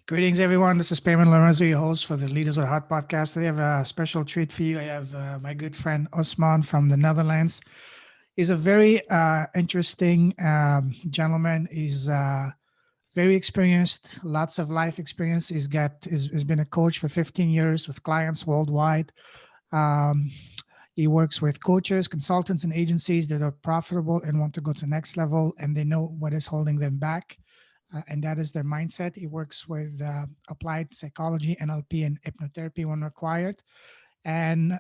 Greetings, everyone. This is Payman Lorenzo, your host for the Leaders with Heart podcast. Today, I have a special treat for you. I have my good friend Osman from the Netherlands. He's a very interesting gentleman. He's very experienced, lots of life experience. He's been a coach for 15 years with clients worldwide. Um, he works with coaches, consultants, and agencies that are profitable and want to go to the next level, and they know what is holding them back. And that is their mindset. He works with applied psychology, NLP, and hypnotherapy when required. And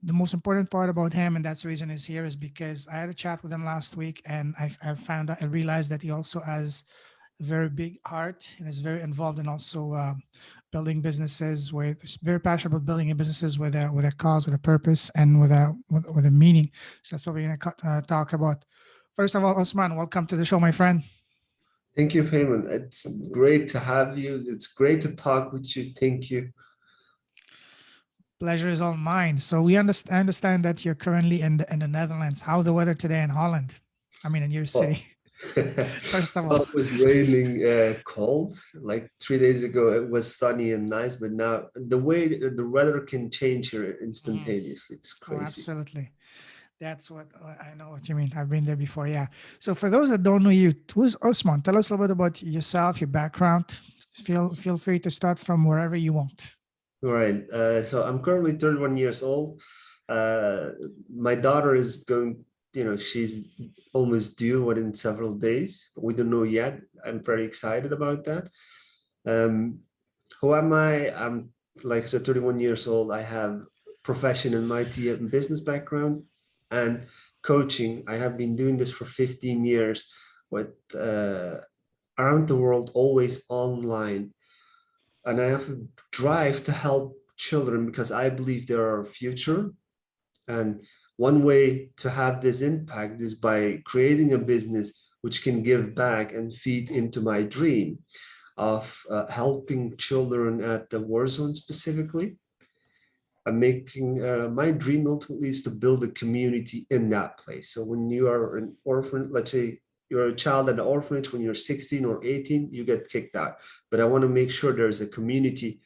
the most important part about him, and that's the reason he's here, is because I had a chat with him last week, and I found out, I realized that he also has a very big heart and is very involved in also building businesses. He's very passionate about building businesses with a cause, with a purpose, and with a meaning. So that's what we're going to talk about. First of all, Osman, welcome to the show, my friend. Thank you, Payman. It's great to have you. It's great to talk with you. Thank you. Pleasure is all mine. So I understand that you're currently in the Netherlands. How's the weather today in Holland? I mean, in your city. First of all, it was raining cold. Like 3 days ago, it was sunny and nice, but now the weather can change here instantaneously. It's crazy. Oh, absolutely. That's what I know what you mean. I've been there before. Yeah. So for those that don't know you, who's Osman? Tell us a little bit about yourself, your background. Feel free to start from wherever you want. All right. So I'm currently 31 years old. My daughter is going, she's almost due within several days. We don't know yet. I'm very excited about that. Who am I? I'm, like I said, 31 years old. I have profession in IT and business background and coaching. I have been doing this for 15 years with around the world, always online. And I have a drive to help children because I believe they're our future. And one way to have this impact is by creating a business which can give back and feed into my dream of helping children at the war zone specifically. I'm making my dream ultimately is to build a community in that place. So when you are an orphan, let's say you're a child at an orphanage, when you're 16 or 18, you get kicked out. But I want to make sure there's a community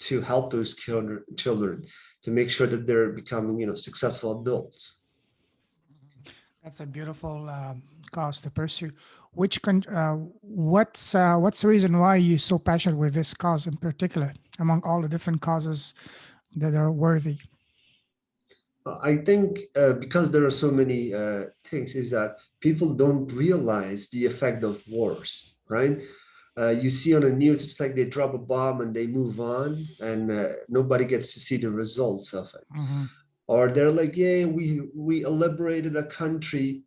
to help those children to make sure that they're becoming, successful adults. That's a beautiful cause to pursue. What's the reason why you're so passionate with this cause in particular, among all the different causes that are worthy? I think because there are so many things, is that people don't realize the effect of wars, right? You see on the news, it's like they drop a bomb and they move on, and nobody gets to see the results of it. Mm-hmm. Or they're like, yeah, we liberated a country,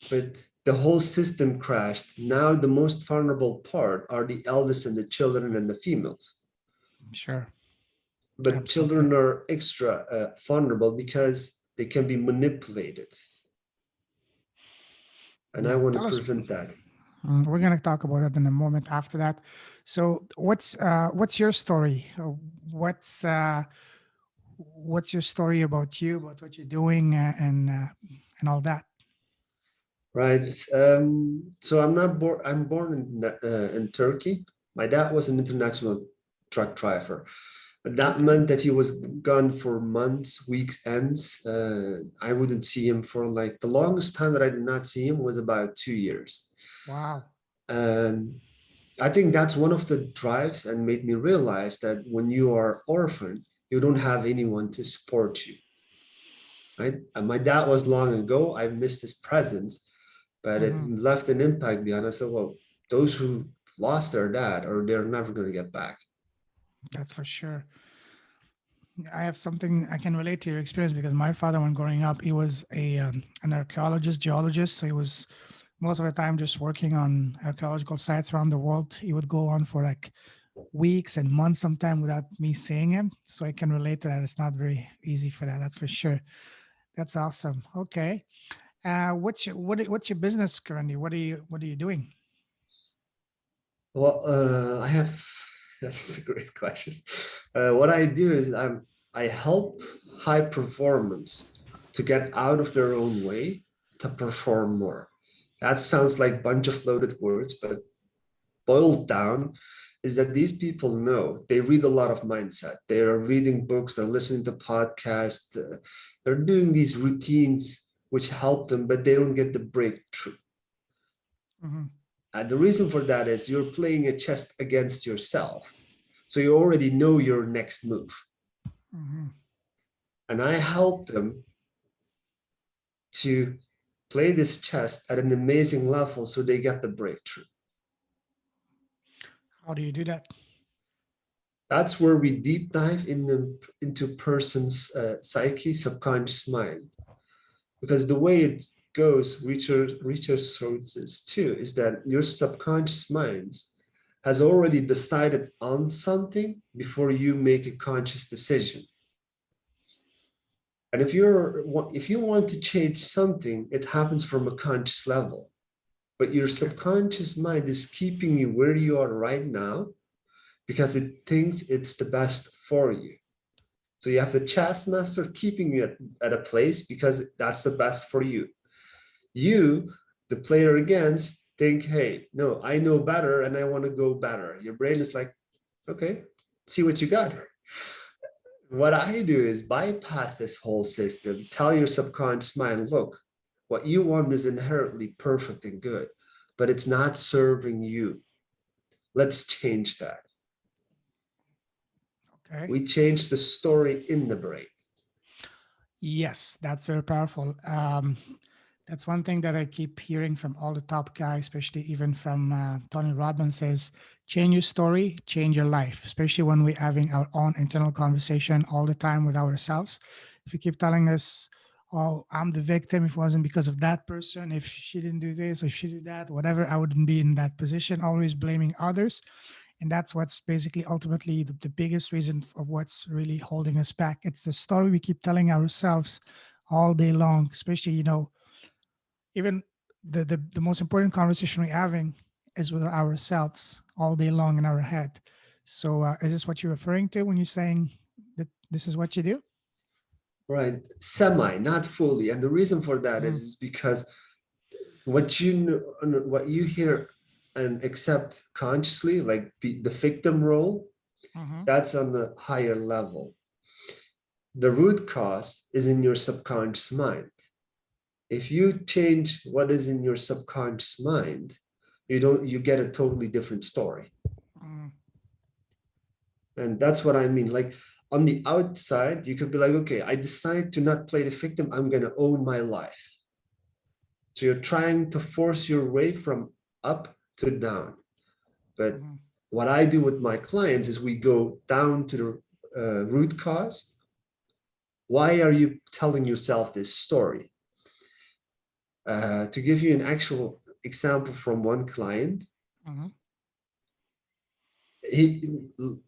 but the whole system crashed. Now the most vulnerable part are the eldest and the children and the females. Sure. But Absolutely. children are extra vulnerable because they can be manipulated. And I want to prevent that. We're going to talk about that in a moment after that. So what's your story? What's your story about you, about what you're doing and all that? Right. So I'm born in Turkey. My dad was an international truck driver. But that meant that he was gone for months, weeks, ends. I wouldn't see him for like the longest time that I did not see him was about 2 years. Wow. And I think that's one of the drives and made me realize that when you are orphan, you don't have anyone to support you. Right? And my dad was long ago. I missed his presence, but it left an impact behind. I said, well, those who lost their dad, or they're never going to get back. That's for sure. I have something I can relate to your experience because my father, when growing up, he was an archaeologist, geologist. So he was most of the time just working on archaeological sites around the world. He would go on for like weeks and months sometimes without me seeing him. So I can relate to that. It's not very easy for that. That's for sure. That's awesome. Okay. What's your business currently? What are you doing? Well, that's a great question. What I do is I help high performance to get out of their own way to perform more. That sounds like a bunch of loaded words, but boiled down, is that these people know, they read a lot of mindset. They are reading books, they're listening to podcasts, they're doing these routines which help them, but they don't get the breakthrough. Mm-hmm. And the reason for that is you're playing a chess against yourself. So you already know your next move. Mm-hmm. And I help them to play this chess at an amazing level so they get the breakthrough. How do you do that? That's where we deep dive into person's psyche, subconscious mind. Because the way it goes, research sources too, is that your subconscious mind has already decided on something before you make a conscious decision. And if you want to change something, it happens from a conscious level. But your subconscious mind is keeping you where you are right now because it thinks it's the best for you. So you have the chess master keeping you at a place because that's the best for you. You, the player against, think, hey, no, I know better and I want to go better. Your brain is like, okay, see what you got. What I do is bypass this whole system, tell your subconscious mind, look, what you want is inherently perfect and good, but it's not serving you. Let's change that. Okay. We change the story in the brain. Yes, that's very powerful. That's one thing that I keep hearing from all the top guys, especially even from Tony Robbins says, change your story, change your life, especially when we're having our own internal conversation all the time with ourselves. If you keep telling us, oh, I'm the victim, if it wasn't because of that person, if she didn't do this, or if she did that, whatever, I wouldn't be in that position, always blaming others. And that's what's basically ultimately the biggest reason of what's really holding us back. It's the story we keep telling ourselves all day long, especially, even the most important conversation we're having is with ourselves all day long in our head. So is this what you're referring to when you're saying that this is what you do? Right, semi, not fully. And the reason for that Mm-hmm. is because what what you hear and accept consciously, like the victim role, Mm-hmm. that's on the higher level. The root cause is in your subconscious mind. If you change what is in your subconscious mind, you get a totally different story. Mm-hmm. And that's what I mean. Like on the outside, you could be like, okay, I decide to not play the victim. I'm going to own my life. So you're trying to force your way from up to down. But Mm-hmm. what I do with my clients is we go down to the root cause. Why are you telling yourself this story? To give you an actual example from one client, Mm-hmm.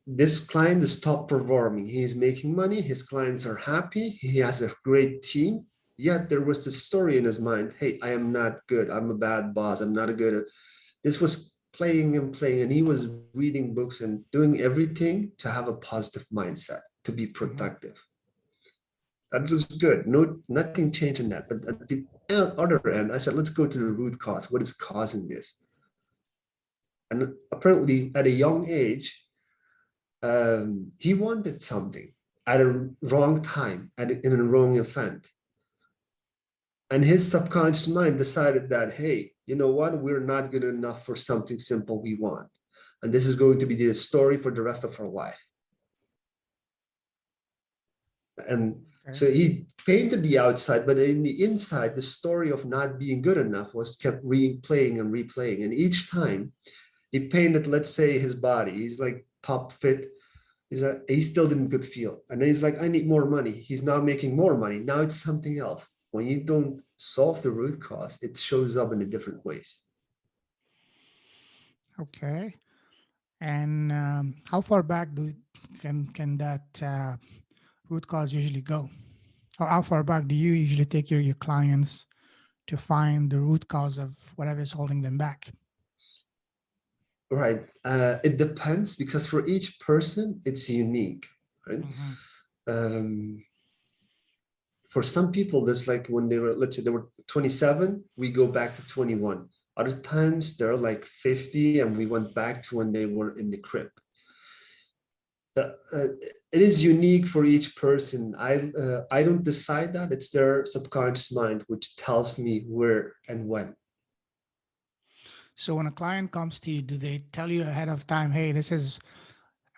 this client is top performing. He is making money. His clients are happy. He has a great team. Yet there was this story in his mind. Hey, I am not good. I'm a bad boss. I'm not a good. This was playing and playing, and he was reading books and doing everything to have a positive mindset, to be Mm-hmm. productive. That was good. No, nothing changed in that. But at the other end, I said, let's go to the root cause. What is causing this? And apparently, at a young age, he wanted something at a wrong time, in a wrong event. And his subconscious mind decided that, hey, you know what? We're not good enough for something simple we want. And this is going to be the story for the rest of our life. And Okay. so he painted the outside, but in the inside, the story of not being good enough was kept replaying and replaying. And each time he painted, let's say, his body, he's like top fit. He still didn't good feel. And then he's like, I need more money. He's now making more money. Now it's something else. When you don't solve the root cause, it shows up in a different ways. Okay. And how far back can that root cause usually go? Or how far back do you usually take your clients to find the root cause of whatever is holding them back? Right. It depends because for each person, it's unique. Right. Mm-hmm. Um, for some people, that's like when they were, let's say they were 27, we go back to 21. Other times they're like 50 and we went back to when they were in the crib. It is unique for each person. I don't decide that. It's their subconscious mind which tells me where and when. So when a client comes to you, do they tell you ahead of time, hey, this is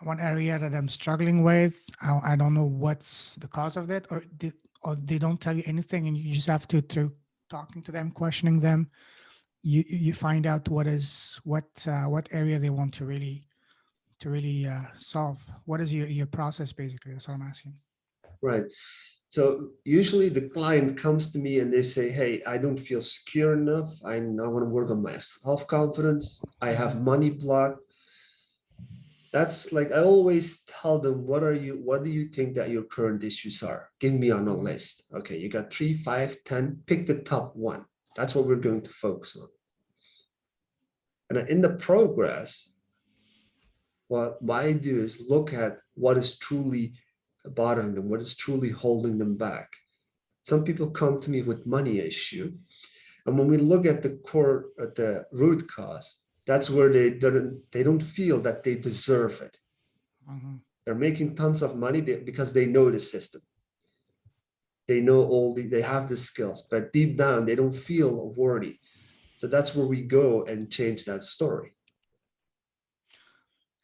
one area that I'm struggling with. I don't know what's the cause of it, or they don't tell you anything, and you just have to, through talking to them, questioning them, you find out what area they want to really solve. What is your process basically? That's what I'm asking. Right. So usually the client comes to me and they say, hey, I don't feel secure enough. I want to work on my self-confidence. I have money block. That's like, I always tell them, what do you think that your current issues are? Give me on a list. Okay, you got 3, 5, 10, pick the top one. That's what we're going to focus on. And in the progress, what I do is look at what is truly bothering them, what is truly holding them back. Some people come to me with money issue. And when we look at the core, at the root cause, that's where they don't feel that they deserve it. They're making tons of money because they know the system. They know they have the skills, but deep down, they don't feel worthy. So that's where we go and change that story.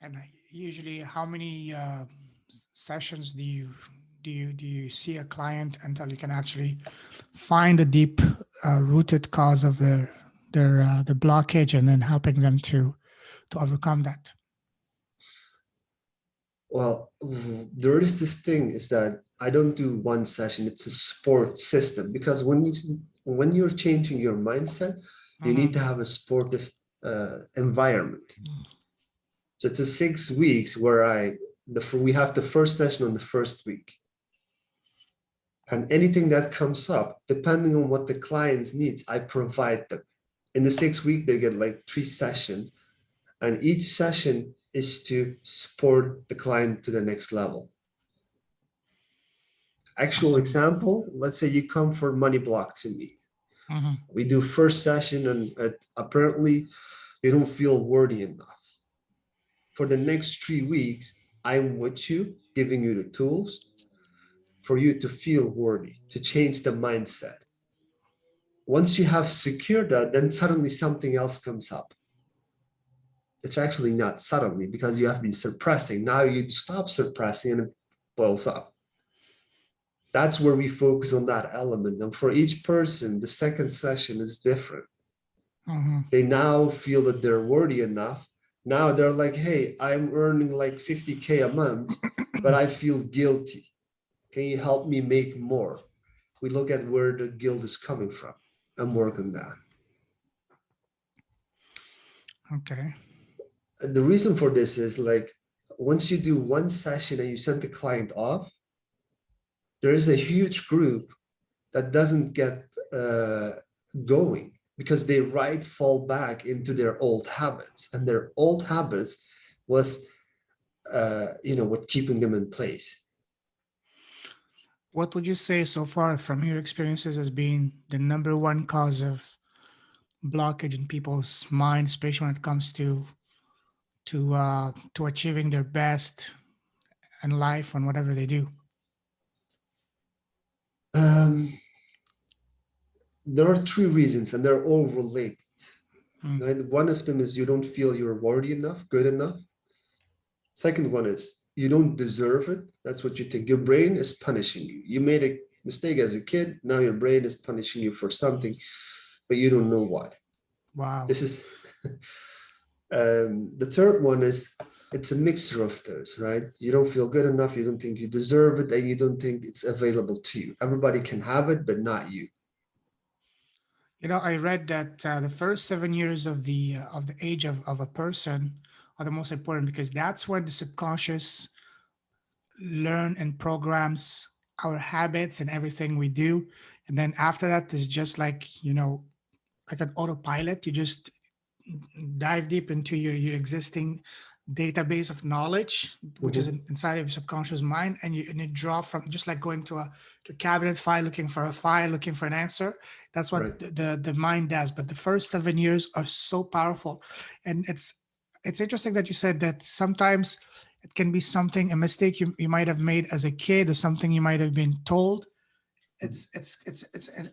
And usually, how many sessions do you see a client until you can actually find a deep rooted cause of their blockage, and then helping them to overcome that? Well, there is this thing is that I don't do one session. It's a support system, because when you're changing your mindset, you need to have a supportive environment. So it's a 6 weeks where we have the first session on the first week. And anything that comes up, depending on what the client's needs, I provide them. In the 6 week, they get like 3 sessions, and each session is to support the client to the next level. Actual Awesome. example, let's say you come for money block to me. We do first session and apparently you don't feel worthy enough. For the next 3 weeks, I'm with you, giving you the tools for you to feel worthy, to change the mindset. Once you have secured that, then suddenly something else comes up. It's actually not suddenly, because you have been suppressing. Now you stop suppressing and it boils up. That's where we focus on that element. And for each person, the second session is different. They now feel that they're worthy enough. Now they're like, hey, I'm earning like 50K a month, but I feel guilty. Can you help me make more? We look at where the guilt is coming from and work on that. Okay. The reason for this is, like, once you do one session and you send the client off, there is a huge group that doesn't get going, because they fall back into their old habits, and their old habits was what keeping them in place. What would you say so far from your experiences as being the number one cause of blockage in people's mind, especially when it comes to achieving their best in life and whatever they do? There are 3 reasons, and they're all related. Mm. One of them is you don't feel you're worthy enough, good enough. Second one is you don't deserve it. That's what you think. Your brain is punishing you. You made a mistake as a kid. Now your brain is punishing you for something, but you don't know what. Wow. This is the third one is it's a mixture of those, right? You don't feel good enough. You don't think you deserve it, and you don't think it's available to you. Everybody can have it, but not you. I read that the first 7 years of the age of a person are the most important, because that's when the subconscious learn and programs our habits and everything we do. And then after that, it's just like, like an autopilot. You just dive deep into your existing database of knowledge, which is Mhm. inside of your subconscious mind, and you draw from, just like going to a cabinet file, looking for a file, looking for an answer. That's what Right. the mind does. But the first 7 years are so powerful, and it's interesting that you said that sometimes it can be something, a mistake you might have made as a kid, or something you might have been told. Mhm.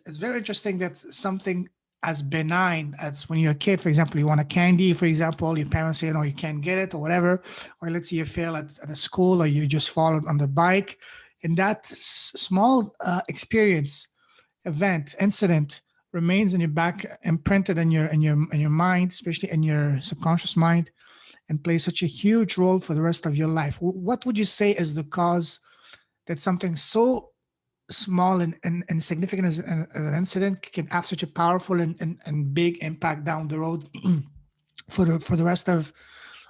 It's very interesting that something as benign as when you're a kid, for example, you want a candy, for example, your parents say, no, you can't get it or whatever, or let's say you fail at a school, or you just fall on the bike. And that small experience, event, incident remains in your back, imprinted in your mind, especially in your subconscious mind, and plays such a huge role for the rest of your life. What would you say is the cause that something so small and significant as an incident can have such a powerful and big impact down the road for the rest of,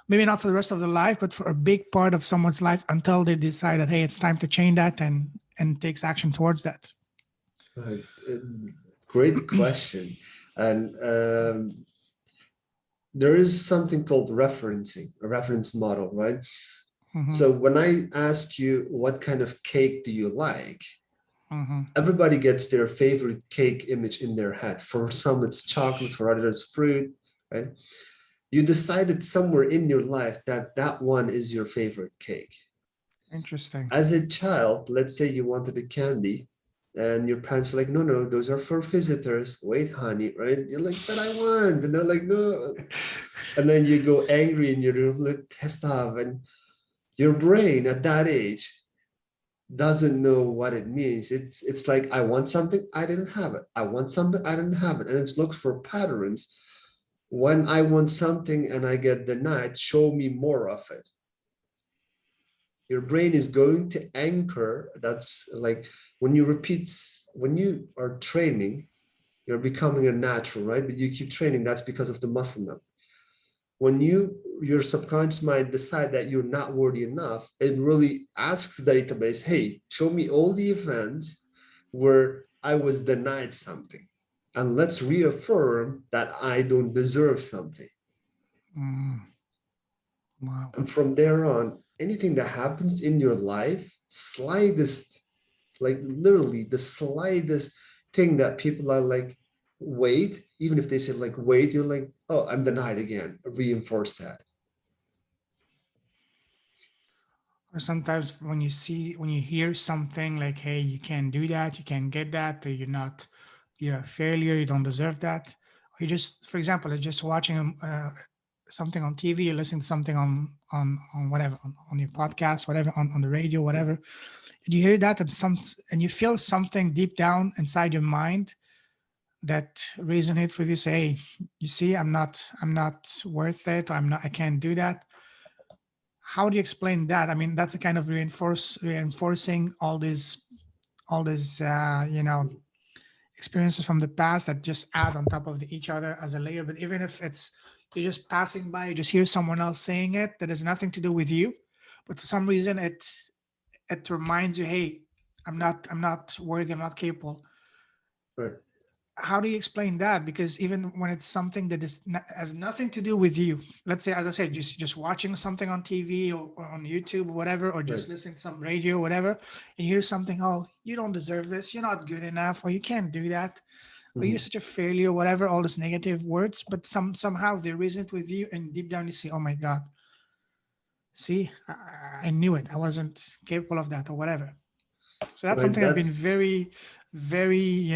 maybe not for the rest of their life, but for a big part of someone's life, until they decide that, hey, it's time to change that, and takes action towards that. Right. Great question. And there is something called referencing, a reference model, right? Mm-hmm, So when I ask you what kind of cake do you like, mm-hmm, everybody gets their favorite cake image in their head. For some, it's chocolate, for others, fruit, right? You decided somewhere in your life that that one is your favorite cake. interesting. As a child, let's say you wanted a candy, and your parents are like, no, no, those are for visitors. Wait, honey, right? You're like, but I want. And they're like, no. And then you go angry in your room, like pissed off. And your brain at that age doesn't know what it means. It's like, I want something, I didn't have it. I want something, I didn't have it. And it's looks for patterns. When I want something and I get denied, show me more of it. Your brain is going to anchor. That's like when you repeat, when you are training, you're becoming a natural, right? But you keep training, that's because of the muscle memory. When your subconscious mind decide that you're not worthy enough, it really asks the database, hey, show me all the events where I was denied something. And let's reaffirm that I don't deserve something. Mm, wow. And from there on, anything that happens in your life, slightest, like literally the slightest thing that people are like, wait, even if they say like, wait, you're like, oh, I'm denied again. Reinforce that. Or sometimes when you hear something like, hey, you can't do that, you can't get that, or you're a failure, you don't deserve that. Or you just, for example, you're just watching something on TV, you're listening to something on whatever, on your podcast, whatever, on the radio, whatever, and you hear that, and you feel something deep down inside your mind that resonates with you. Say, hey, you see, I'm not worth it, or I can't do that. How do you explain that? I mean, that's a kind of reinforcing all these experiences from the past that just add on top of each other as a layer. But even if it's, you're just passing by, you just hear someone else saying it that has nothing to do with you, but for some reason it reminds you, hey, I'm not worthy, I'm not capable. Right. How do you explain that? Because even when it's something that has nothing to do with you, let's say, as I said, just watching something on TV, or on YouTube or whatever, or Right. just listening to some radio or whatever, and you hear something, oh, you don't deserve this, you're not good enough, or you can't do that, or you're Mhm. such a failure, whatever, all these negative words, but somehow they resonate with you, and deep down you say, oh my God, see, I knew it, I wasn't capable of that, or whatever. So that's Right. something I've been That's very, very,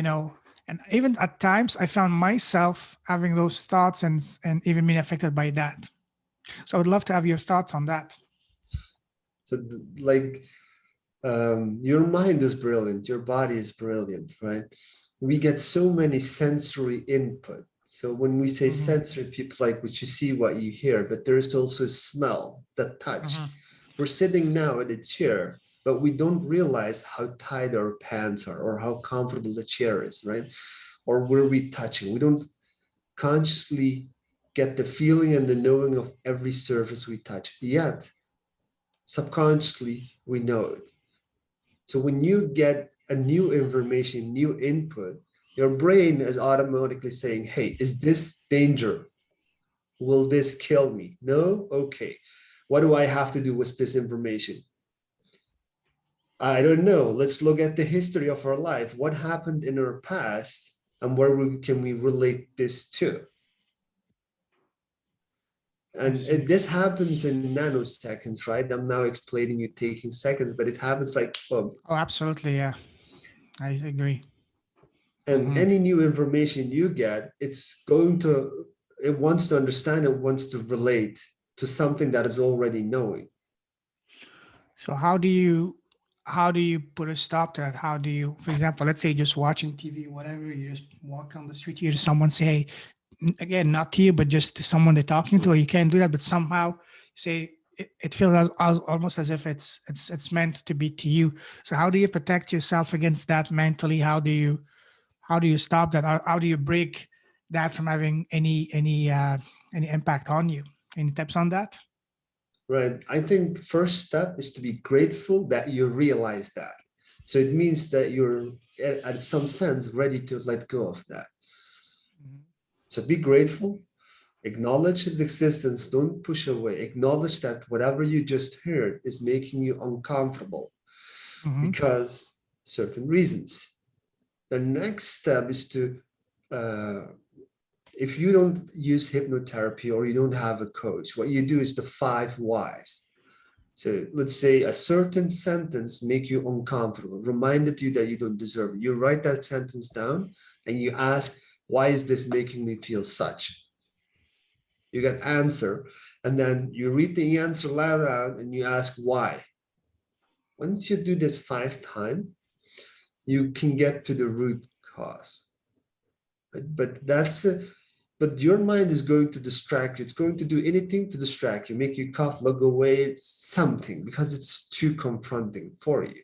and even at times I found myself having those thoughts, and even being affected by that. So I would love to have your thoughts on that. so like your mind is brilliant, your body is brilliant, right? We get so many sensory input. So when we say Mm-hmm, sensory, people like what you see, what you hear, but there's also smell, the touch. mm-hmm, We're sitting now in a chair, but we don't realize how tight our pants are or how comfortable the chair is, right? Or where we touching. We don't consciously get the feeling and the knowing of every surface we touch. Yet, subconsciously, we know it. So when you get a new information, new input, your brain is automatically saying, hey, is this danger? Will this kill me? No? Okay. What do I have to do with this information? I don't know. Let's look at the history of our life. What happened in our past and where can we relate this to? And this happens in nanoseconds, right? I'm now explaining you taking seconds, but it happens like boom. Oh, absolutely. Yeah, I agree. And any new information you get, it wants to understand, it wants to relate to something that is already knowing. So how do you put a stop to that? How do you, for example, let's say just watching TV, whatever, you just walk on the street, you hear someone say, hey, again, not to you, but just to someone they're talking to, or you can't do that, but somehow say it feels almost as if it's meant to be to you. So how do you protect yourself against that mentally? How do you stop that? How do you break that from having any impact on you? Any tips on that? Right. I think first step is to be grateful that you realize that. So it means that you're at some sense ready to let go of that. So be grateful, acknowledge its existence, don't push away. Acknowledge that whatever you just heard is making you uncomfortable because certain reasons. The next step is to, if you don't use hypnotherapy or you don't have a coach, what you do is the 5 whys. So let's say a certain sentence make you uncomfortable, reminded you that you don't deserve it. You write that sentence down and you ask, why is this making me feel such? You get answer, and then you read the answer loud out and you ask why. Once you do this 5 times, you can get to the root cause. But your mind is going to distract you. It's going to do anything to distract you, make you cough, look away, something, because it's too confronting for you.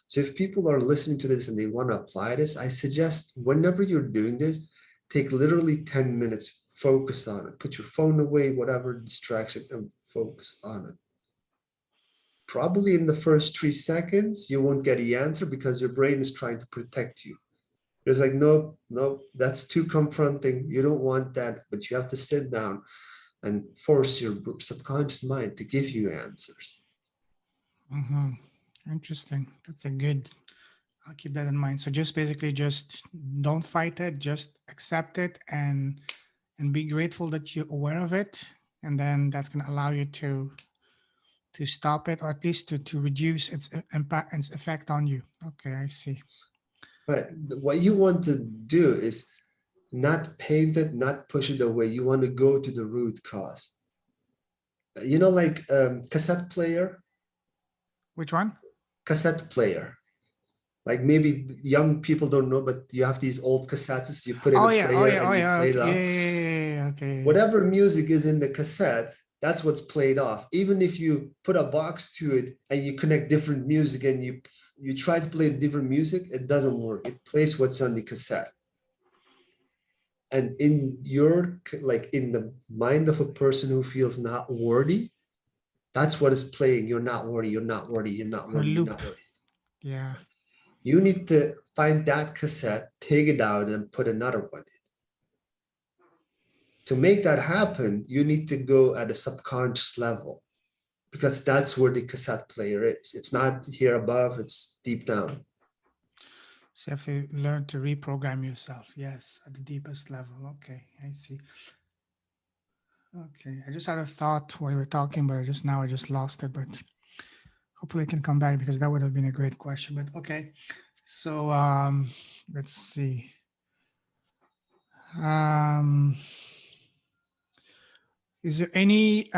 So if people are listening to this and they want to apply this, I suggest whenever you're doing this, take literally 10 minutes, focus on it. Put your phone away, whatever distraction, and focus on it. Probably in the first 3 seconds, you won't get the answer because your brain is trying to protect you. It's like, no, that's too confronting. You don't want that, but you have to sit down and force your subconscious mind to give you answers. Interesting. That's a good, I'll keep that in mind. So just basically just don't fight it, just accept it and be grateful that you're aware of it. And then that's going to allow you to stop it, or at least to reduce its impact and its effect on you. Okay, I see. But what you want to do is not paint it, not push it away. You want to go to the root cause. You know, like cassette player? Which one? Cassette player. Like maybe young people don't know, but you have these old cassettes, you put in a player and you play it off. Yeah, okay. Whatever music is in the cassette, that's what's played off. Even if you put a box to it and you connect different music and you try to play different music, it doesn't work. It plays what's on the cassette. And in the mind of a person who feels not worthy, that's what is playing. You're not worthy, you're not worthy, you're not worthy, you're not worthy. Yeah. You need to find that cassette, take it out, and put another one in. To make that happen, you need to go at a subconscious level, because that's where the cassette player is. It's not here above, it's deep down. So you have to learn to reprogram yourself. Yes, at the deepest level. Okay, I see. Okay, I just had a thought while you were talking, but I just lost it. But hopefully it can come back, because that would have been a great question. But okay, so let's see. Is there any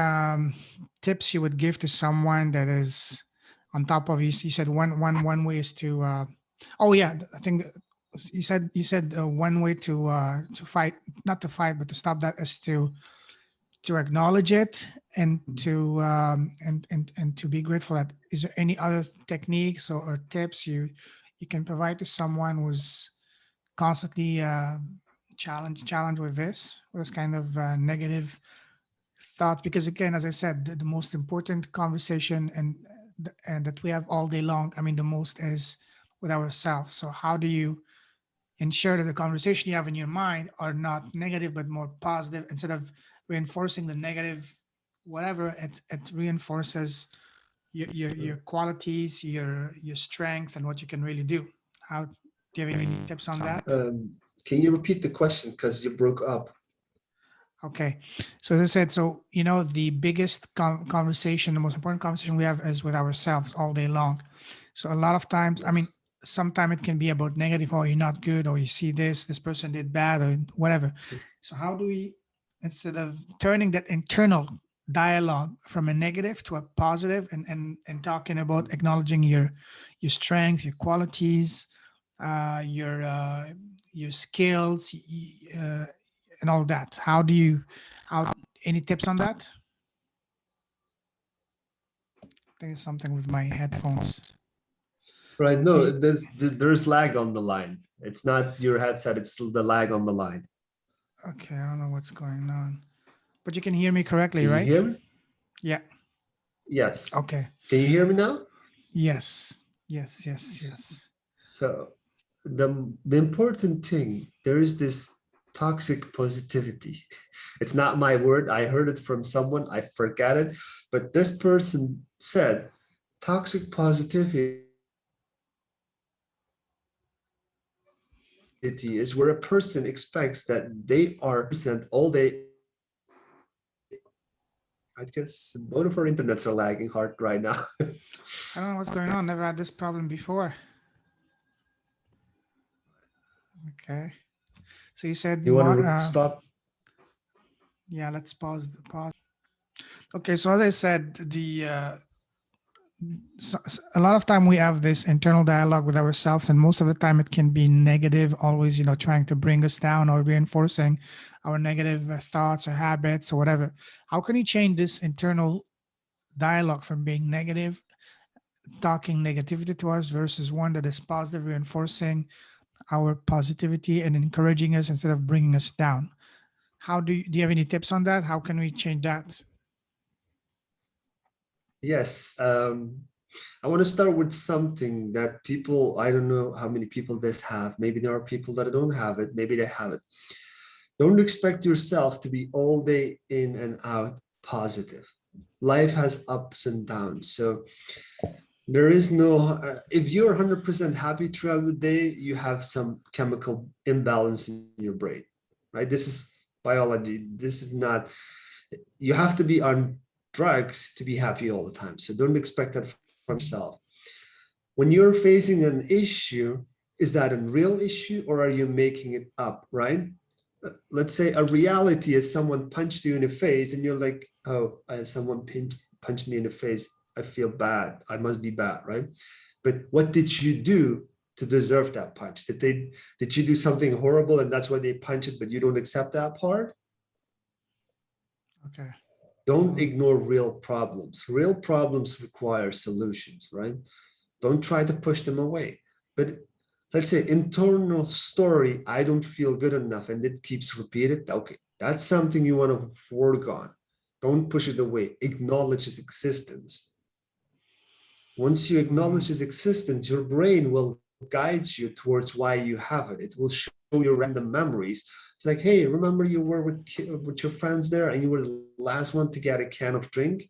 tips you would give to someone that is on top of you? You said one way is to. Oh yeah, I think you said one way to fight, not to fight, but to stop that is to acknowledge it and to and to be grateful. That is there any other techniques or tips you can provide to someone who's constantly challenged with this kind of negative thoughts? Because again, as I said, the most important conversation and that we have all day long, I mean, the most is with ourselves. So how do you ensure that the conversation you have in your mind are not negative but more positive, instead of reinforcing the negative whatever, it reinforces your qualities, your strength, and what you can really do. How do you have any tips on that? Can you repeat the question because you broke up? Okay. So as I said, so the biggest conversation, the most important conversation we have is with ourselves all day long. So a lot of times, I mean, Yes. sometimes it can be about negative, or you're not good, or you see this person did bad, or whatever. So how do we, instead of turning that internal dialogue from a negative to a positive, and talking about acknowledging your strength, your qualities, your skills, and all that. How any tips on that? I think it's something with my headphones. Right. Y- No, there's lag on the line. It's not your headset, it's the lag on the line. Okay, I don't know what's going on, but you can hear me correctly, Can you right? hear me? Yeah. Yes. Okay. Can you hear me now? Yes. Yes. Yes. Yes. So the important thing, there is this toxic positivity. It's not my word. I heard it from someone. I forgot it. But this person said toxic positivity is where a person expects that they are present all day. I guess both of our internets are lagging hard right now. I don't know what's going on. Never had this problem before. Okay. So you said You want more. to stop? Yeah. Let's pause. Okay. So as I said, a lot of time we have this internal dialogue with ourselves, and most of the time it can be negative, always trying to bring us down or reinforcing our negative thoughts or habits or whatever. How can you change this internal dialogue from being negative, talking negativity to us, versus one that is positive, reinforcing our positivity and encouraging us instead of bringing us down? How do you have any tips on that? How can we change that? Yes. I want to start with something that people, I don't know how many people this have. Maybe there are people that don't have it. Maybe they have it. Don't expect yourself to be all day in and out positive. Life has ups and downs. So there is no, if you're 100% happy throughout the day, you have some chemical imbalance in your brain, right? This is biology. This is not, you have to be on drugs to be happy all the time. So don't expect that from yourself. When you're facing an issue, is that a real issue or are you making it up, right? Let's say a reality is someone punched you in the face and you're like, oh, someone punched me in the face. I feel bad. I must be bad, right? But what did you do to deserve that punch? Did you do something horrible and that's why they punch it, but you don't accept that part? Okay. Don't ignore real problems. Real problems require solutions, right? Don't try to push them away. But let's say internal story, I don't feel good enough, and it keeps repeated. Okay, that's something you want to work on. Don't push it away. Acknowledge its existence. Once you acknowledge its existence, your brain will guide you towards why you have it. It will show you random memories. It's like, hey, remember you were with your friends there and you were the last one to get a can of drink?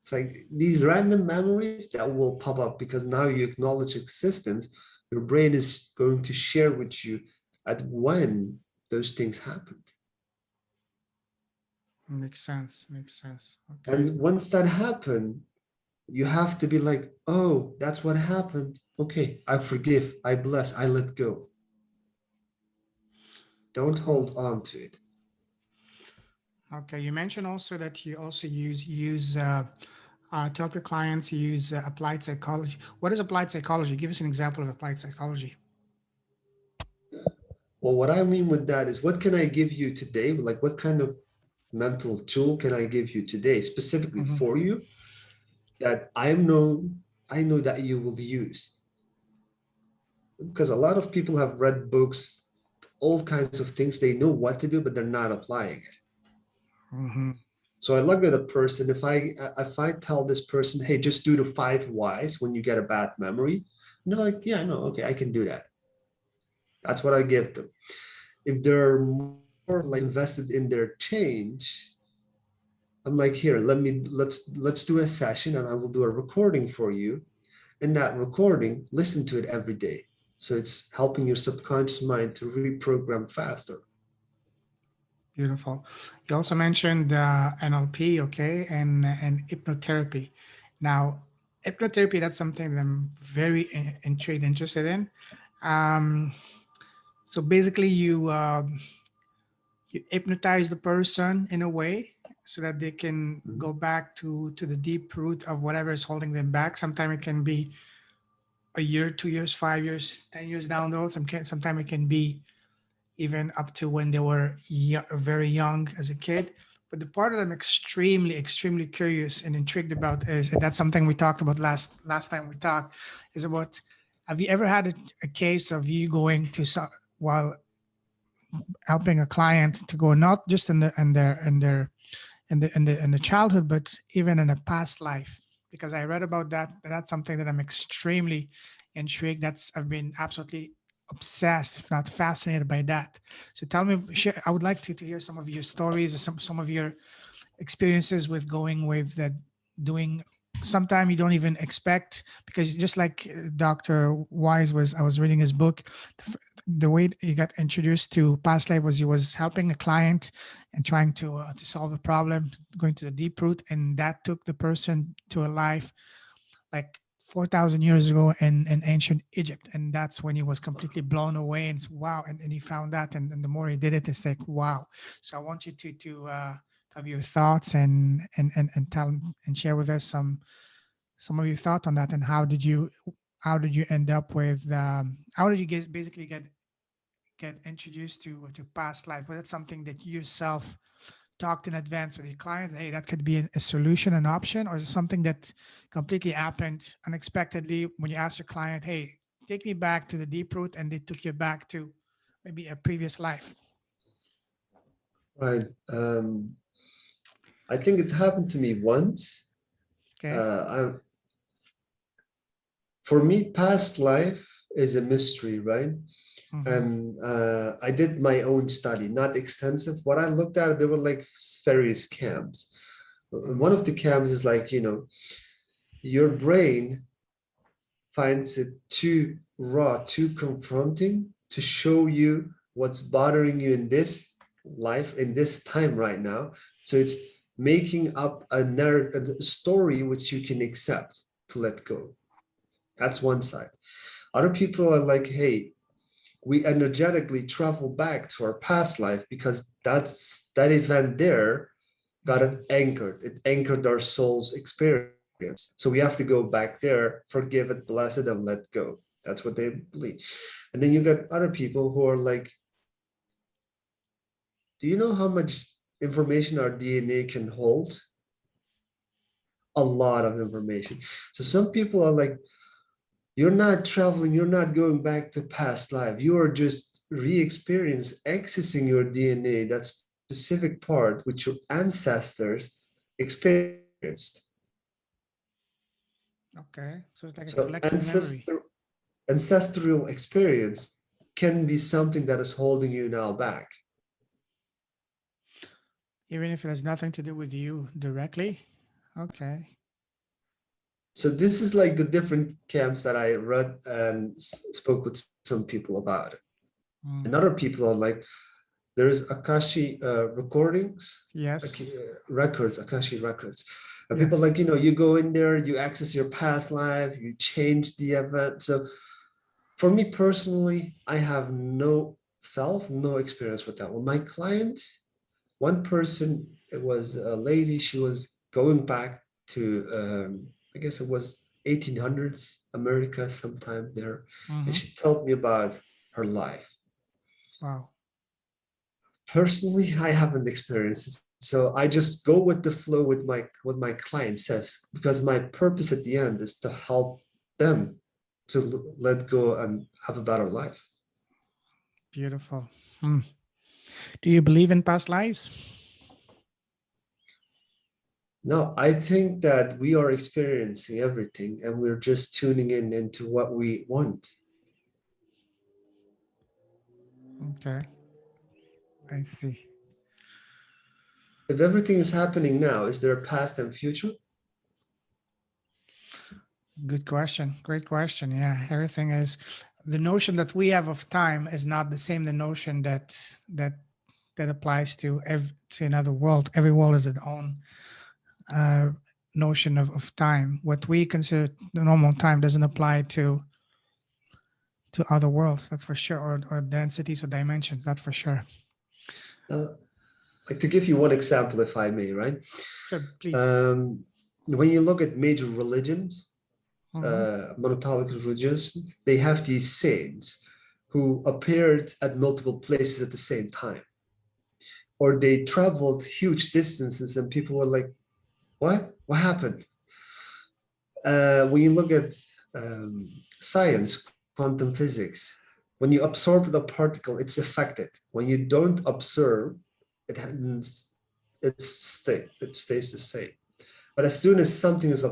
It's like these random memories that will pop up because now you acknowledge existence. Your brain is going to share with you at when those things happened. Makes sense. Makes sense. Okay. And once that happened, you have to be like, oh, that's what happened. Okay, I forgive, I bless, I let go. Don't Cool. hold on to it. Okay. You mentioned also that you also use to help your clients use applied psychology. What is applied psychology? Give us an example of applied psychology. Well, what I mean with that is what can I give you today? Like what kind of mental tool can I give you today specifically Hmm. for you that I know that you will use? Because a lot of people have read books, all kinds of things, they know what to do, but they're not applying it. Hmm. So I look at a person, if I tell this person, hey, just do the 5 whys when you get a bad memory, and they're like, yeah, no, okay, I can do that. That's what I give them. If they're more like invested in their change, I'm like, here, let's do a session, and I will do a recording for you. In that recording, listen to it every day. So it's helping your subconscious mind to reprogram faster. Beautiful. You also mentioned NLP, okay, and hypnotherapy. Now, hypnotherapy, that's something that I'm very intrigued, interested in. Um, so basically, you hypnotize the person in a way so that they can Mhm. go back to the deep root of whatever is holding them back. Sometimes it can be a year, 2 years, 5 years, 10 years down the road. Sometimes it can be even up to when they were very young as a kid. But the part that I'm extremely, extremely curious and intrigued about is, and that's something we talked about last time we talked, is about, have you ever had a case of you going to while helping a client to go not just in the childhood, but even in a past life? Because I read about that. That's something that I'm extremely intrigued. I've been absolutely obsessed, if not fascinated by that. So tell me, share, I would like to hear some of your stories or some of your experiences with going with that, doing sometime you don't even expect, because just like Dr. Wise was, I was reading his book, the way he got introduced to past life was he was helping a client and trying to solve a problem, going to the deep root, and that took the person to a life like 4,000 years ago in ancient Egypt. And that's when he was completely blown away and wow. And he found that. And the more he did it, it's like, wow. So I want you to have your thoughts and tell and share with us some of your thoughts on that. And how did you end up with, how did you basically get introduced to past life? Was it something that you yourself talked in advance with your client? Hey, that could be a solution, an option, or is it something that completely happened unexpectedly when you asked your client, hey, take me back to the deep root, and they took you back to maybe a previous life? Right. I think it happened to me once. Okay. I, for me, past life is a mystery, right? Mm-hmm. And I did my own study, not extensive. What I looked at, there were like various camps. One Mm-hmm. of the camps is like, your brain finds it too raw, too confronting to show you what's bothering you in this life, in this time right now. So it's making up a narrative, a story which you can accept to let go. That's one side. Other people are like, hey, we energetically travel back to our past life because that event there got Mm-hmm. it anchored. It anchored our soul's experience. So we have to go back there, forgive it, bless it, and let go. That's what they believe. And then you got other people who are like, do you know how much information our DNA can hold? A lot of information. So some people are like, you're not traveling, you're not going back to past life. You are just re-experience accessing your DNA, that specific part which your ancestors experienced. Okay. So it's like a So collective memory. ancestral experience can be something that is holding you now back. Even if it has nothing to do with you directly. Okay. So this is like the different camps that I read and spoke with some people about it. And Mm. other people are like, there's Akashi recordings, Yes. records, Akashi records. And people Yes. like, you go in there, you access your past life, you change the event. So for me personally, I have no experience with that. Well, my client, one person, it was a lady, she was going back to, I guess it was 1800s, America, sometime there. And Mm-hmm. she told me about her life. Wow. Personally, I haven't experienced it. So I just go with the flow with what my client says, because my purpose at the end is to help them to let go and have a better life. Beautiful. Hmm. Do you believe in past lives? No, I think that we are experiencing everything and we're just tuning in into what we want. Okay. I see. if everything is happening now, is there a past and future? Good question. Great question. Yeah, everything is, the notion that we have of time is not the same. The notion that applies to another world. Every world is its own uh, notion of time. What we consider the normal time doesn't apply to other worlds. That's for sure, or densities or dimensions. That's for sure. Uh, like to give you one example, if I may, right? Sure, please. When you look at major religions, Mhm. monotolic religions, they have these saints who appeared at multiple places at the same time, or they traveled huge distances, and people were like, "What? What happened?" When you look at science, quantum physics, when you absorb the particle, it's affected. When you don't observe, it happens, it stays the same. But as soon as something is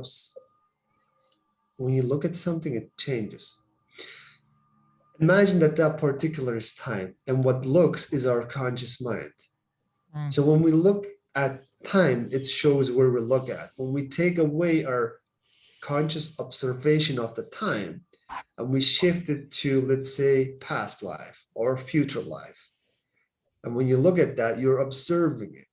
when you look at something, it changes. Imagine that that particular is time, and what looks is our conscious mind. Mm. So when we look at time, it shows where we look at. When we take away our conscious observation of the time and we shift it to, let's say, past life or future life, and when you look at that, you're observing it.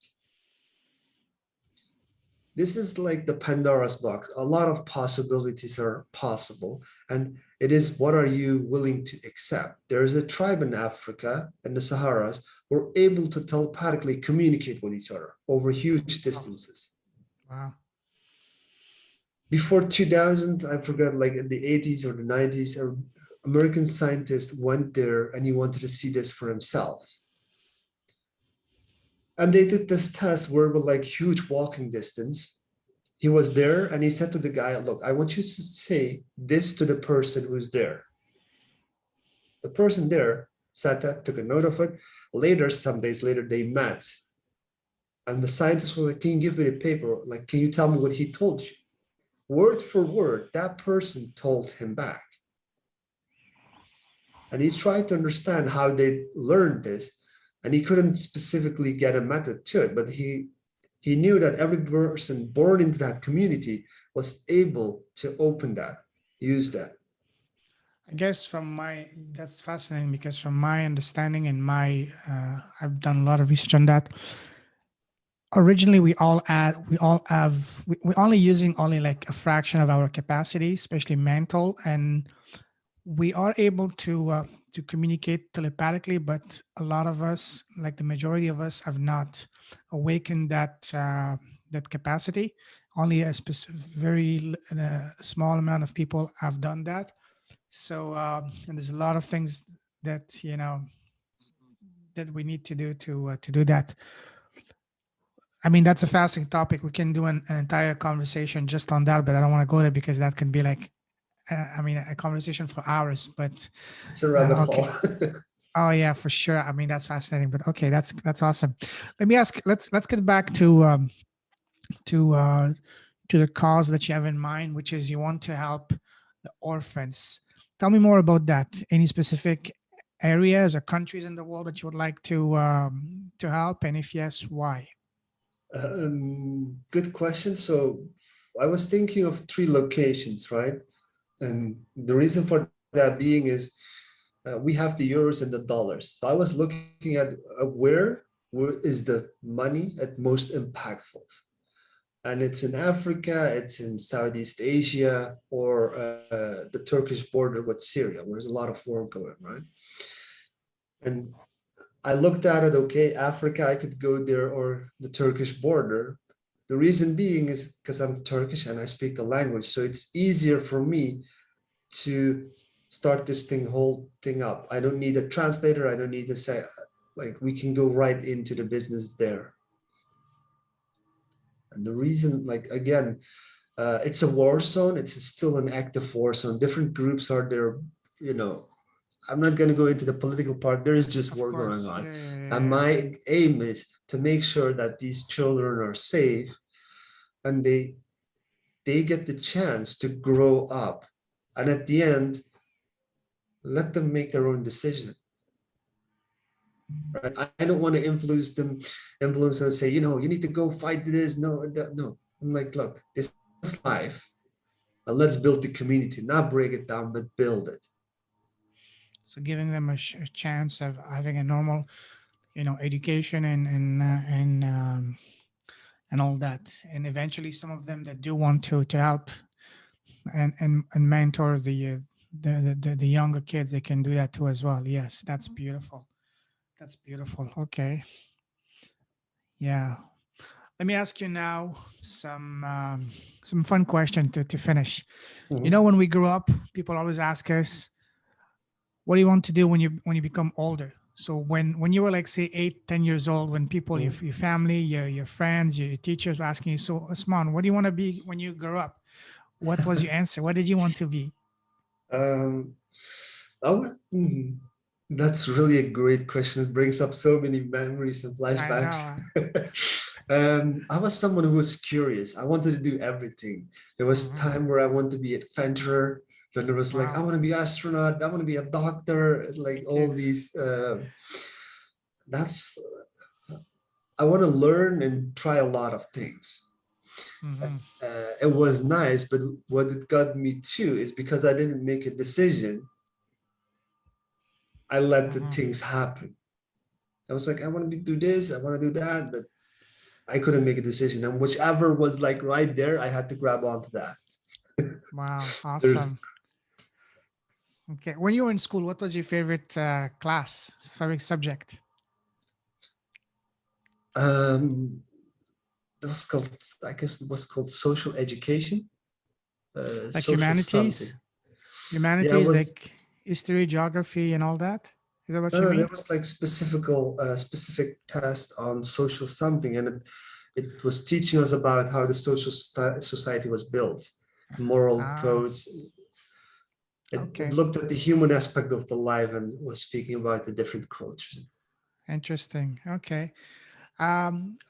This is like the Pandora's box. A lot of possibilities are possible, and it is, what are you willing to accept? There is a tribe in Africa and the Saharas who are able to telepathically communicate with each other over huge distances. Wow. Before 2000, I forgot, like in the 80s or the 90s, an American scientist went there and he wanted to see this for himself. And they did this test where with like huge walking distance. He was there and he said to the guy, "Look, I want you to say this to the person who's there." The person there sat there, took a note of it. Later, some days later, they met. And the scientist was like, "Can you give me the paper? Like, can you tell me what he told you?" Word for word, that person told him back. And he tried to understand how they learned this. And he couldn't specifically get a method to it, but he knew that every person born into that community was able to open that, use that. I guess that's fascinating because from my understanding and I've done a lot of research on that. Originally, we're only using only like a fraction of our capacity, especially mental, and we are able to communicate telepathically, but a lot of us, like the majority of us, have not awakened that capacity. Only a small amount of people have done that. So, and there's a lot of things that that we need to do to do that. I mean, that's a fascinating topic. We can do an entire conversation just on that, but I don't want to go there because that can be like, I mean, a conversation for hours. But It's a rabbit okay. hole. Oh yeah, for sure. I mean, that's fascinating. But okay, that's awesome. Let me ask. Let's get back to uh, to the cause that you have in mind, which is you want to help the orphans. Tell me more about that. Any specific areas or countries in the world that you would like to help, and if yes, why? Good question. So I was thinking of 3 locations, right? And the reason for that being is we have the euros and the dollars. So I was looking at where is the money at most impactful? And it's in Africa, it's in Southeast Asia, or the Turkish border with Syria, where there's a lot of war going, right? And I looked at it, okay, Africa, I could go there, or the Turkish border. The reason being is because I'm Turkish and I speak the language. So it's easier for me to start this whole thing up. I don't need a translator. I don't need to say, like, we can go right into the business there. And the reason, like, again, it's a war zone. It's still an active war zone. Different groups are there, you know. I'm not going to go into the political part. There is just Of war going course, on. yeah, yeah, yeah, And yeah. my aim is to make sure that these children are safe and they get the chance to grow up. And at the end, let them make their own decision. right? I don't want to influence and say, you need to go fight this. No, no. I'm like, look, this is life. And let's build the community, not break it down, but build it. So giving them a chance of having a normal, education and all that, and eventually some of them that do want to help and mentor the younger kids, they can do that too as well. Yes, that's beautiful. That's beautiful. Okay, yeah. Let me ask you now some fun question to finish. Mhm. When we grew up, people always ask us, what do you want to do when you become older? So when you were like say 8, 10 years old, when people Mhm. your family, your friends, your teachers were asking you, so Osman, what do you want to be when you grow up? What was your answer? What did you want to be? Um, I was, that's really a great question. It brings up so many memories and I flashbacks. know. I was someone who was curious. I wanted to do everything. There was Hmm. time where I wanted to be adventurer. Then there was like, I Wow. want to be astronaut. I want to be a doctor. Like Okay. all these. That's I want to learn and try a lot of things. Hmm. It was nice, but what it got me too is because I didn't make a decision. I let the Hmm. things happen. I was like, I want to do this, I want to do that, but I couldn't make a decision. And whichever was like right there, I had to grab onto that. Wow. There's Awesome. Okay. When you were in school, what was your favorite class, favorite subject? um it was called, I guess it was called social education, Like social humanities? something. Yeah, it Humanities, was like history, geography, and all that? Is that what no, you no, there mean? was like specific test on social something, and it was teaching us about how the society was built, moral Ah, codes. It okay. looked at the human aspect of the life and was speaking about the different cultures. Interesting. Okay.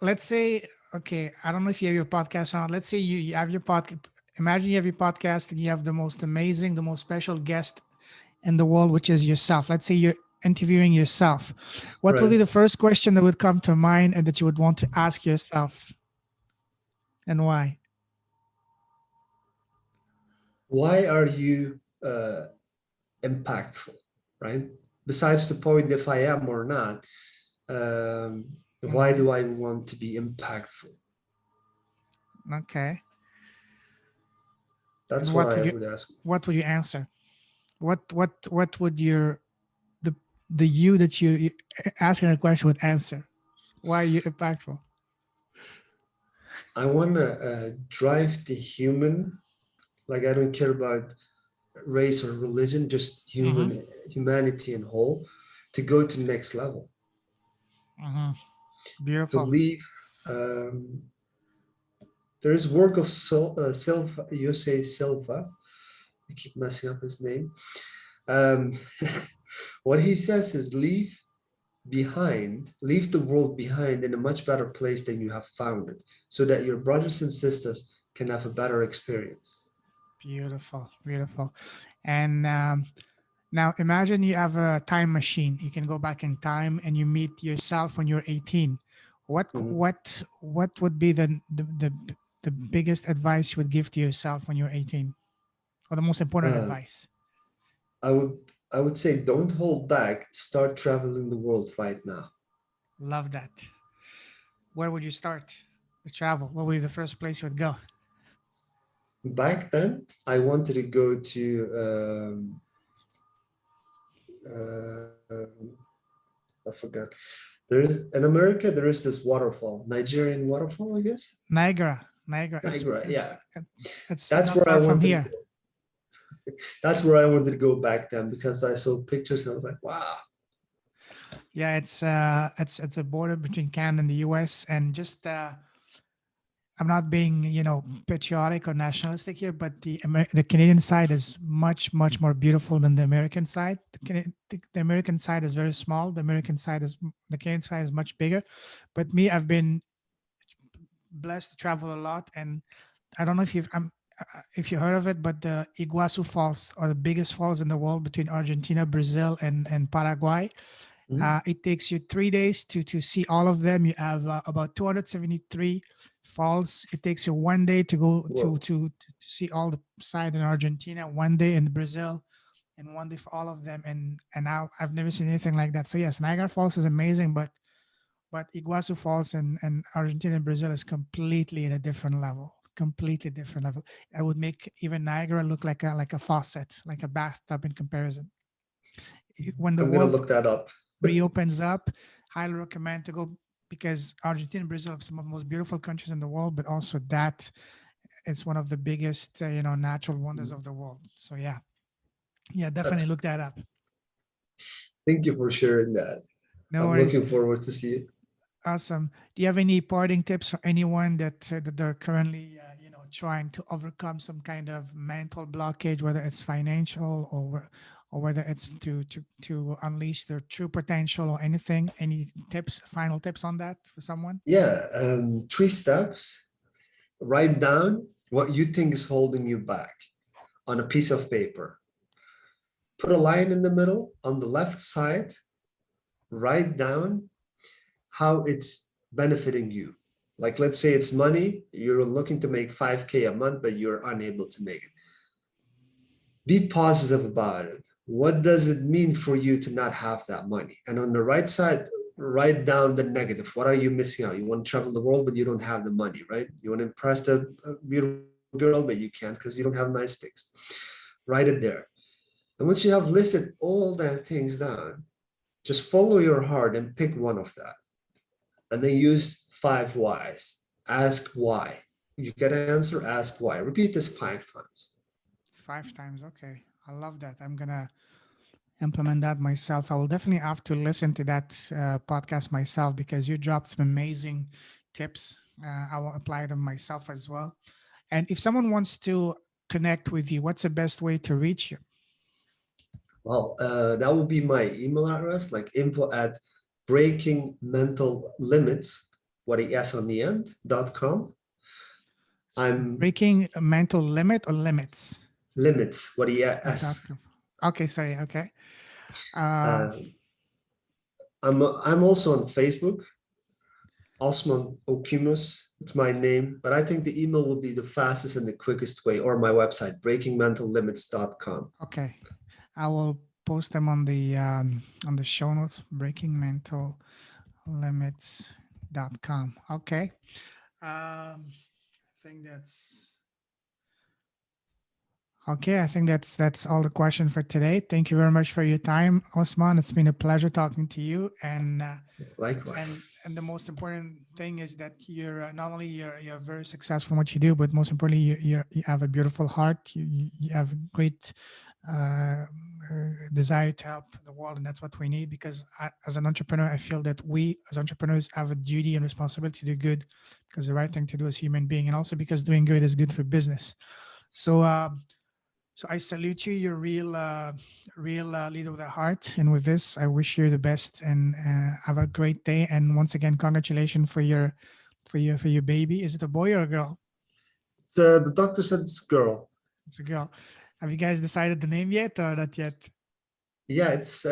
Let's say, okay, I don't know if you have your podcast on. Let's say you have your podcast. Imagine you have your podcast and you have the most amazing, the most special guest in the world, which is yourself. Let's say you're interviewing yourself. What would Right. be the first question that would come to mind and that you would want to ask yourself, and why? Why are you impactful, right? Besides the point if I am or not, why Hmm. do I want to be impactful? Okay. And That's what what I would you would ask. what would you answer? What would the the you that you asking a question would answer? Why are you impactful? I want to drive the human, like I don't care about race or religion, just Hmm. humanity and whole, to go to the next level, Hmm. to Beautiful. leave. Um, there is work of Silva, Jose Silva. I keep messing up his name. Um, what he says is leave the world behind in a much better place than you have found it, so that your brothers and sisters can have a better experience. Beautiful. Beautiful. And now imagine you have a time machine. You can go back in time and you meet yourself when you're 18. Mhm. What would be the biggest advice you would give to yourself when you're 18? Or the most important Uh, advice? I would say don't hold back. Start traveling the world right now. Love that. Where would you start to travel? What would be the first place you would go? Back then, I wanted to go to I forgot. There is in America. There is this waterfall, Nigerian waterfall, I guess. Niagara. Niagara. Niagara. Yeah, It's that's not where I far from wanted to here. go. That's where I wanted to go back then because I saw pictures and I was like, wow. Yeah, it's at the border between Canada and the US, and just I'm not being, patriotic or nationalistic here, but the Canadian side is much more beautiful than the American side. The American side is very small. The Canadian side is much bigger. But me, I've been blessed to travel a lot, and I don't know if you heard of it, but the Iguazu Falls are the biggest falls in the world between Argentina, Brazil, and Paraguay. Mhm. It takes you 3 days to see all of them. You have about 273 falls. It takes you 1 day to go Whoa. to see all the side in Argentina, 1 day in Brazil, and 1 day for all of them. And now I've never seen anything like that. So yes, Niagara Falls is amazing, but Iguazu Falls and Argentina and Brazil is completely at a different level. Completely different level. I would make even Niagara look like a faucet, like a bathtub in comparison. When the I'm gonna world look that up. reopens up, highly recommend to go, because Argentina and Brazil have some of the most beautiful countries in the world, but also that it's one of the biggest, natural wonders of the world. So yeah, definitely That's, look that up. thank you for sharing that. No I'm worries. looking forward to see it. Awesome. Do you have any parting tips for anyone that they're currently, trying to overcome some kind of mental blockage, whether it's financial or whether it's to unleash their true potential or anything? Any tips, final tips on that for someone? Yeah, 3 steps. Write down what you think is holding you back on a piece of paper. Put a line in the middle on the left side. Write down how it's benefiting you. Like, let's say it's money, you're looking to make 5K a month, but you're unable to make it. Be positive about it. What does it mean for you to not have that money? And on the right side, write down the negative. What are you missing out? You want to travel the world, but you don't have the money, right? You want to impress a beautiful girl, but you can't because you don't have nice things. Write it there. And once you have listed all that things down, just follow your heart and pick one of that. And then use 5 whys. Ask why. You get an answer, ask why. Repeat this 5 times. 5 times. Okay. I love that. I'm going to implement that myself. I will definitely have to listen to that podcast myself, because you dropped some amazing tips. I will apply them myself as well. And if someone wants to connect with you, what's the best way to reach you? Well, that will be my email address, like info at breakingmentallimits, what a S on the end.com. I'm Breaking a mental limit or limits? limits, what a Dot S. com. Okay, sorry. Okay. Uh, Uh, I'm also on Facebook, Osman Ukumus. It's my name, but I think the email will be the fastest and the quickest way, or my website, breakingmentallimits.com. okay. I will post them on the show notes, breakingmentallimits.com. Okay. I think that's okay. I think that's all the question for today. Thank you very much for your time, Osman. It's been a pleasure talking to you. And Likewise. and the most important thing is that you're not only you're very successful in what you do, but most importantly, you have a beautiful heart. You have great uh, desire to help the world, and that's what we need. Because as an entrepreneur, I feel that we as entrepreneurs have a duty and responsibility to do good, because the right thing to do as human being, and also because doing good is good for business. So. So I salute you. You're real leader with a heart. And with this, I wish you the best and have a great day. And once again, congratulations for your baby. Is it a boy or a girl? The doctor said it's girl. It's a girl. Have you guys decided the name yet or not yet? Yeah, it's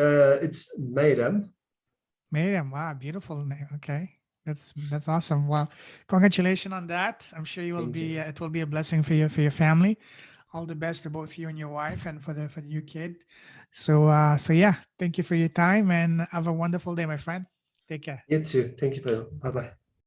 Mayhem. Miriam. Wow, beautiful name. Okay, that's awesome. Well, congratulations on that. I'm sure you will Thank be. you. It will be a blessing for your family. All the best to both you and your wife, and for the new kid. So yeah, thank you for your time, and have a wonderful day, my friend. Take care. You too. Thank you, Pedro. Bye Bye bye. bye.